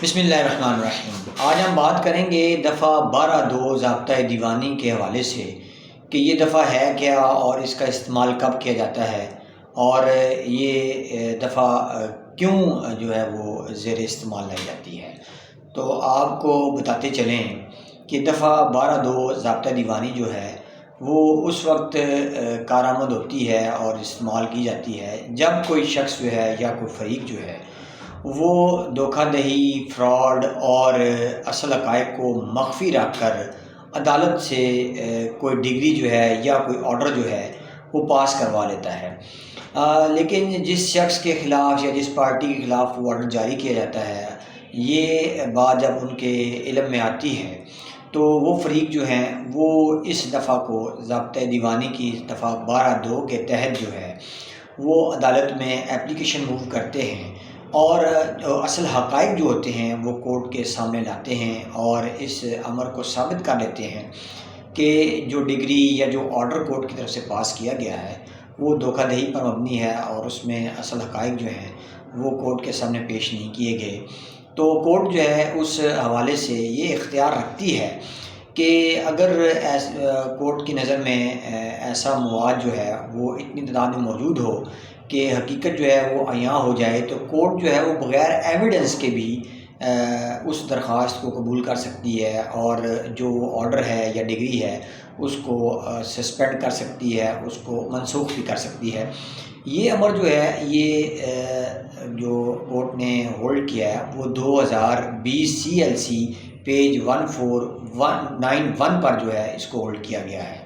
بسم اللہ الرحمن الرحیم۔ آج ہم بات کریں گے دفعہ 12(2) ضابطۂ دیوانی کے حوالے سے کہ یہ دفعہ ہے کیا اور اس کا استعمال کب کیا جاتا ہے اور یہ دفعہ کیوں جو ہے وہ زیر استعمال لائی جاتی ہے۔ تو آپ کو بتاتے چلیں کہ دفعہ 12(2) ضابطۂ دیوانی جو ہے وہ اس وقت کارآمد ہوتی ہے اور استعمال کی جاتی ہے جب کوئی شخص جو ہے یا کوئی فریق جو ہے وہ دھوکہ دہی، فراڈ اور اصل حقائق کو مخفی رکھ کر عدالت سے کوئی ڈگری جو ہے یا کوئی آرڈر جو ہے وہ پاس کروا لیتا ہے۔ لیکن جس شخص کے خلاف یا جس پارٹی کے خلاف وہ آرڈر جاری کیا جاتا ہے، یہ بات جب ان کے علم میں آتی ہے تو وہ فریق جو ہیں وہ اس دفعہ کو ضابطۂ دیوانی کی دفعہ 12(2) کے تحت جو ہے وہ عدالت میں اپلیکیشن موو کرتے ہیں اور اصل حقائق جو ہوتے ہیں وہ کورٹ کے سامنے لاتے ہیں اور اس امر کو ثابت کر لیتے ہیں کہ جو ڈگری یا جو آرڈر کورٹ کی طرف سے پاس کیا گیا ہے وہ دھوکہ دہی پر مبنی ہے اور اس میں اصل حقائق جو ہیں وہ کورٹ کے سامنے پیش نہیں کیے گئے۔ تو کورٹ جو ہے اس حوالے سے یہ اختیار رکھتی ہے کہ اگر کورٹ کی نظر میں ایسا مواد جو ہے وہ اتنی تعداد میں موجود ہو کہ حقیقت جو ہے وہ عیاں ہو جائے تو کورٹ جو ہے وہ بغیر ایویڈنس کے بھی اس درخواست کو قبول کر سکتی ہے اور جو آرڈر ہے یا ڈگری ہے اس کو سسپینڈ کر سکتی ہے، اس کو منسوخ بھی کر سکتی ہے۔ یہ امر جو ہے یہ جو کورٹ نے ہولڈ کیا ہے وہ 2020 CLC پیج 1491 پر جو ہے اس کو ہولڈ کیا گیا ہے۔